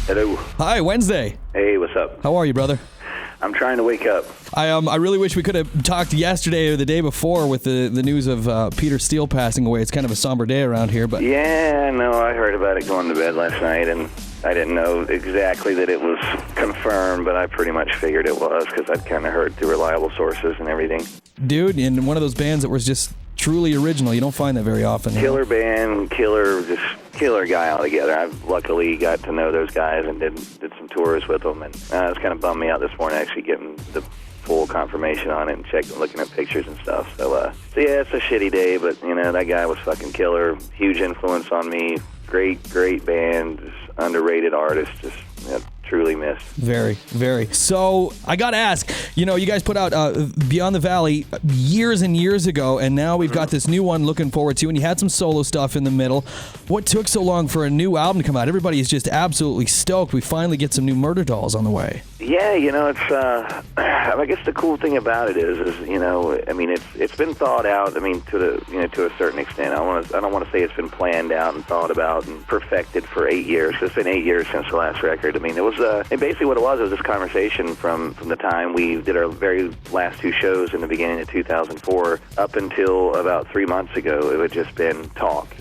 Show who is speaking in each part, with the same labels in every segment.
Speaker 1: Hello.
Speaker 2: Hi, Wednesday.
Speaker 1: Hey, what's up?
Speaker 2: How are you, brother?
Speaker 1: I'm trying to wake up.
Speaker 2: I really wish we could have talked yesterday or the day before with the news of Peter Steele passing away. It's kind of a somber day around here, but...
Speaker 1: Yeah, no, I heard about it going to bed last night, and I didn't know exactly that it was confirmed, but I pretty much figured it was because I'd kind of heard through reliable sources and everything.
Speaker 2: Dude, in one of those bands that was just truly original. You don't find that very often.
Speaker 1: Killer band, killer guy altogether. I've luckily got to know those guys and did some tours with them, and it's kind of bummed me out this morning actually getting the full confirmation on it and looking at pictures and stuff. So yeah, it's a shitty day, but that guy was fucking killer. Huge influence on me. Great band, just underrated artist. Just truly missed.
Speaker 2: Very, very. So I got to ask, you guys put out Beyond the Valley years and years ago, and now we've got this new one looking forward to, and you had some solo stuff in the middle. What took so long for a new album to come out? Everybody is just absolutely stoked. We finally get some new Murderdolls on the way.
Speaker 1: Yeah, it's, I guess the cool thing about it is it's been thought out, to a certain extent. I don't want to say it's been planned out and thought about and perfected for 8 years. It's been 8 years since the last record. It was, and basically what it was this conversation from the time we did our very last two shows in the beginning of 2004 up until about 3 months ago. It had just been talk,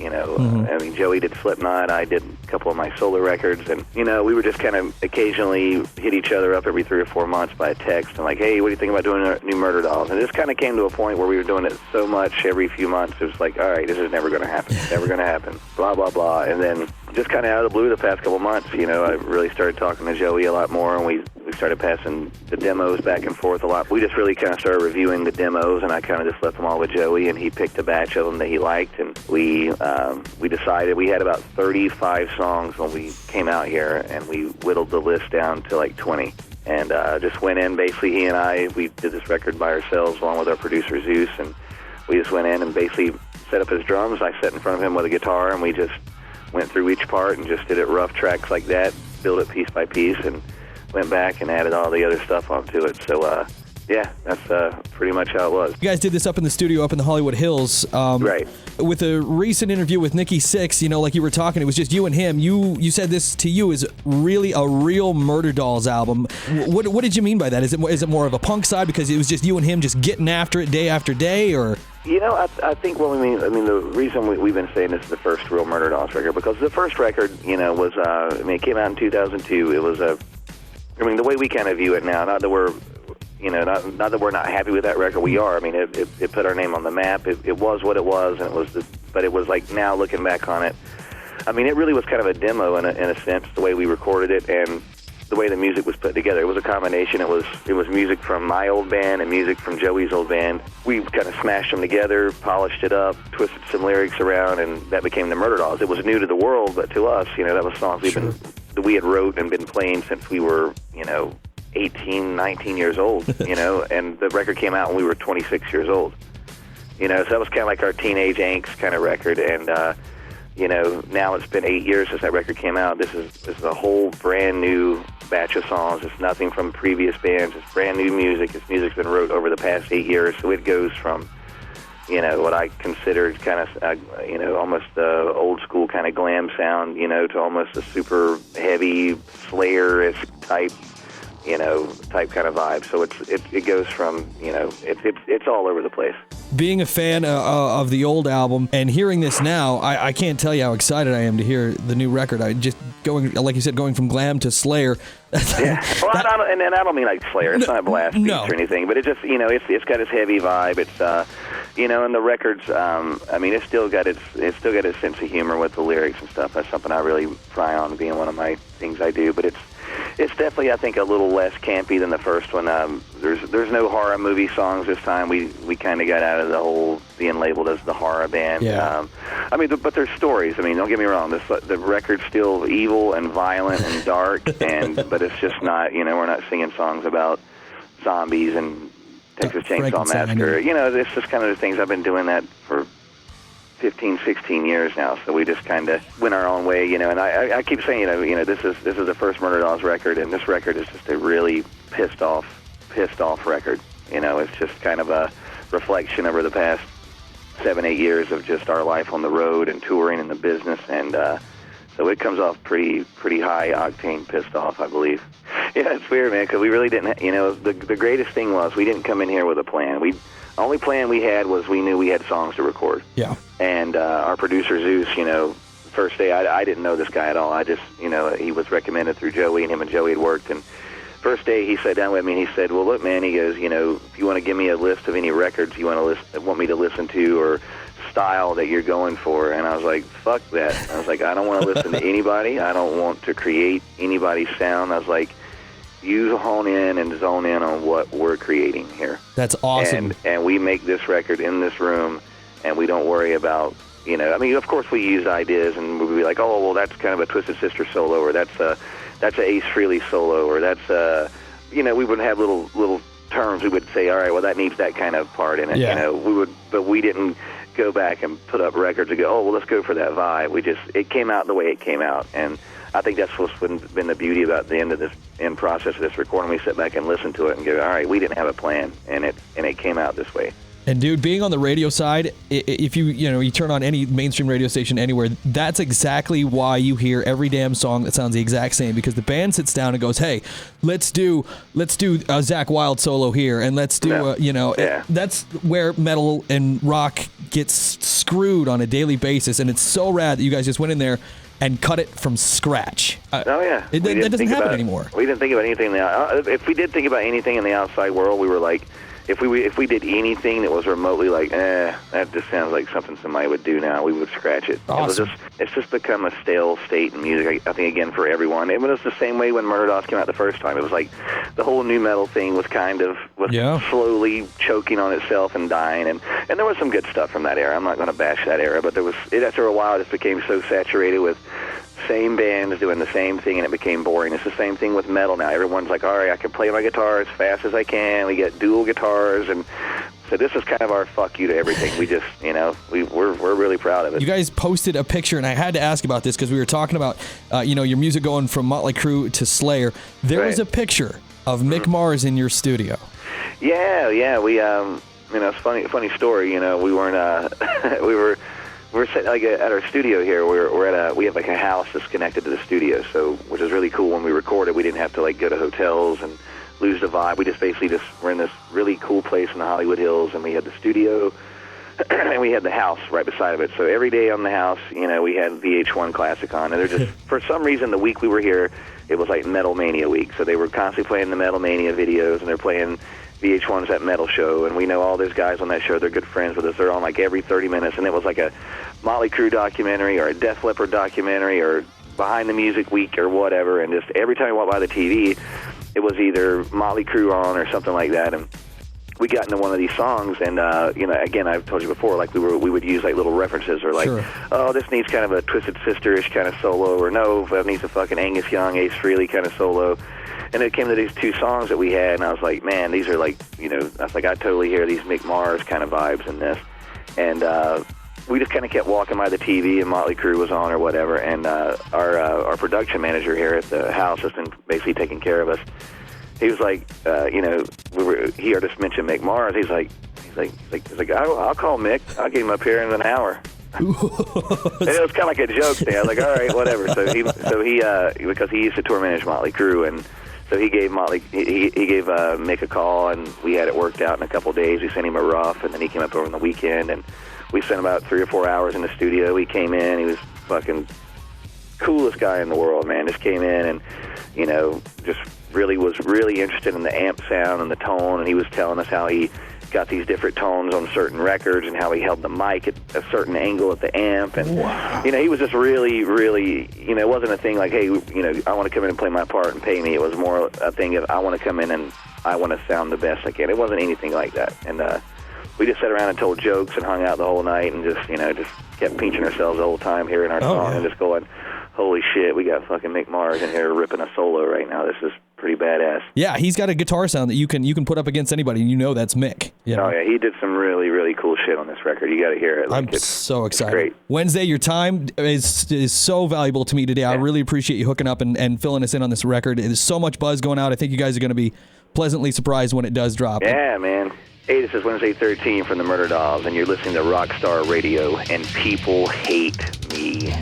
Speaker 1: Joey did Slipknot, I did a couple of my solo records, and, we were just kind of occasionally hit each other up every 3 or 4 months by a text and like, hey, what do you think about doing a new Murderdolls? And it just kind of came to a point where we were doing it so much every few months, it was like, all right, this is never going to happen, never going to happen, blah, blah, blah. And then just kind of out of the blue the past couple months, I really started talking to Joey a lot more, and we started passing the demos back and forth a lot. We just really kind of started reviewing the demos, and I kind of just left them all with Joey, and he picked a batch of them that he liked, and we decided we had about 35 songs when we came out here, and we whittled the list down to like 20. And just went in, basically he and I, we did this record by ourselves along with our producer Zeus, and we just went in and basically set up his drums. I sat in front of him with a guitar, and we just went through each part and just did it rough tracks like that, built it piece by piece, and went back and added all the other stuff onto it. So, yeah, that's pretty much how it was.
Speaker 2: You guys did this up in the studio up in the Hollywood Hills.
Speaker 1: Right.
Speaker 2: With a recent interview with Nikki Sixx, like you were talking, it was just you and him. You said this to you is really a real Murderdolls album. What did you mean by that? Is it more of a punk side because it was just you and him just getting after it day after day, or?
Speaker 1: I think what we mean, the reason we've been saying this is the first real Murderdolls record, because the first record, was, it came out in 2002. It was the way we kind of view it now, not that we're, not that we're not happy with that record, we are. It put our name on the map. It was what it was, and but it was like now looking back on it, it really was kind of a demo in a sense, the way we recorded it and the way the music was put together. It was a combination. It was music from my old band and music from Joey's old band. We kind of smashed them together, polished it up, twisted some lyrics around, and that became the Murderdolls. It was new to the world, but to us, that was songs we had wrote and been playing since we were, 18, 19 years old, and the record came out when we were 26 years old. So that was kind of like our teenage angst kind of record, and now it's been 8 years since that record came out. This is a whole brand new batch of songs. It's nothing from previous bands. It's brand new music. This music's been wrote over the past 8 years, so it goes from, what I considered kind of, almost the old school kind of glam sound, to almost a super heavy Slayer-esque type kind of vibe. So it goes from, it's all over the place.
Speaker 2: Being a fan of the old album and hearing this now, I can't tell you how excited I am to hear the new record. I just like you said, going from glam to Slayer.
Speaker 1: Yeah. Well, I don't mean like Slayer. It's not a blast beat or anything, but it just, it's got its heavy vibe. It's, and the records, it's still got its sense of humor with the lyrics and stuff. That's something I really pry on, being one of my things I do. But it's definitely, I think, a little less campy than the first one. There's no horror movie songs this time. We kind of got out of the whole being labeled as the horror band.
Speaker 2: Yeah.
Speaker 1: But there's stories. Don't get me wrong. The record's still evil and violent and dark, but it's just not. We're not singing songs about zombies and Texas Chainsaw Massacre. It's just kind of the things. I've been doing that for 15, 16 years now, so we just kind of went our own way, and I keep saying, this is the first Murderdolls record, and this record is just a really pissed off record. It's just kind of a reflection over the past 7-8 years of just our life on the road and touring and the business, and So it comes off pretty high octane pissed off, I believe. Yeah, it's weird, man, because we really didn't, the greatest thing was we didn't come in here with a plan. The only plan we had was we knew we had songs to record.
Speaker 2: Yeah.
Speaker 1: And our producer, Zeus, first day, I didn't know this guy at all. I just, he was recommended through Joey, and him and Joey had worked. And first day, he sat down with me, and he said, well, look, man, he goes, if you want to give me a list of any records you want me to listen to or style that you're going for. And I was like, fuck that. I was like, I don't want to listen to anybody. I don't want to create anybody's sound. I was like, you hone in and zone in on what we're creating here.
Speaker 2: That's awesome.
Speaker 1: And we make this record in this room, and we don't worry about, of course we use ideas, and we'll be like, oh, well, that's kind of a Twisted Sister solo, or that's a Ace Frehley solo, or that's we would have little terms. We would say, all right, well, that needs that kind of part in it.
Speaker 2: Yeah.
Speaker 1: But we didn't go back and put up records and go, oh, well, let's go for that vibe. It came out the way it came out, and I think that's what's been the beauty about the end process of this recording. We sit back and listen to it and go, all right, we didn't have a plan, and it came out this way.
Speaker 2: And dude, being on the radio side, if you turn on any mainstream radio station anywhere, that's exactly why you hear every damn song that sounds the exact same, because the band sits down and goes, hey, let's do a Zakk Wylde solo here, and let's do that's where metal and rock gets screwed on a daily basis, and it's so rad that you guys just went in there and cut it from scratch.
Speaker 1: Oh yeah,
Speaker 2: that doesn't happen anymore.
Speaker 1: We didn't think about anything. If we did think about anything in the outside world, we were like, if we did anything that was remotely like, that just sounds like something somebody would do now, we would scratch it.
Speaker 2: Awesome.
Speaker 1: It's just become a stale state in music, I think, again, for everyone. It was the same way when Murderdolls came out the first time. It was like the whole new metal thing was slowly choking on itself and dying. And there was some good stuff from that era. I'm not going to bash that era, but after a while, it just became so saturated with same bands doing the same thing, and it became boring. It's the same thing with metal now. Everyone's like, all right, I can play my guitar as fast as I can. We get dual guitars, and so this is kind of our fuck you to everything. We just, we're really proud of it.
Speaker 2: You guys posted a picture, and I had to ask about this because we were talking about, your music going from Motley Crue to Slayer. There was a picture of Mick Mars in your studio.
Speaker 1: Yeah. We, it's funny story. We weren't, we're at our studio here. We have like a house that's connected to the studio, so which is really cool. When we recorded, we didn't have to go to hotels and lose the vibe. We we're in this really cool place in the Hollywood Hills, and we had the studio and we had the house right beside of it. So every day on the house, we had VH1 Classic on, and they're just for some reason the week we were here, it was like Metal Mania week. So they were constantly playing the Metal Mania videos, and they're playing VH1's that metal show, and we know all those guys on that show. They're good friends with us. They're on like every 30 minutes, and it was like a Motley Crue documentary or a Def Leppard documentary or Behind the Music Week or whatever, and just every time you walk by the TV, it was either Motley Crue on or something like that. And we got into one of these songs, and again, I've told you before, like we would use like little references, or like, oh, this needs kind of a Twisted Sister-ish kind of solo, or no, that needs a fucking Angus Young, Ace Frehley kind of solo. And it came to these two songs that we had, and I was like, man, these are like, I was like, I totally hear these Mick Mars kind of vibes in this. And we just kind of kept walking by the TV, and Motley Crue was on or whatever. And our production manager here at the house has been basically taking care of us. He was like, he just mentioned Mick Mars. He's like, I'll call Mick. I'll get him up here in an hour. And it was kind of like a joke thing. I was like, all right, whatever. So he because he used to tour manage Motley Crue, and so he gave Mick a call, and we had it worked out in a couple of days. We sent him a rough, and then he came up over on the weekend, and we spent about 3 or 4 hours in the studio. He came in. He was fucking coolest guy in the world, man. Just came in and, just was really interested in the amp sound and the tone, and he was telling us how he got these different tones on certain records and how he held the mic at a certain angle at the amp. And, he was just really, really, it wasn't a thing like, hey, I want to come in and play my part and pay me. It was more a thing of I want to come in and I want to sound the best I can. It wasn't anything like that. And we just sat around and told jokes and hung out the whole night and just, just kept pinching ourselves the whole time hearing our song and just going, holy shit, we got fucking Mick Mars in here ripping a solo right now. This is pretty badass.
Speaker 2: Yeah, he's got a guitar sound that you can put up against anybody, and that's Mick.
Speaker 1: Oh yeah, he did some really, really cool shit on this record. You got to hear it.
Speaker 2: I'm so excited.
Speaker 1: Great.
Speaker 2: Wednesday, your time is so valuable to me today. Yeah. I really appreciate you hooking up and filling us in on this record. There's so much buzz going out. I think you guys are going to be pleasantly surprised when it does drop.
Speaker 1: Yeah, man. Hey, this is Wednesday 13 from the Murderdolls, and you're listening to Rockstar Radio, and people hate me.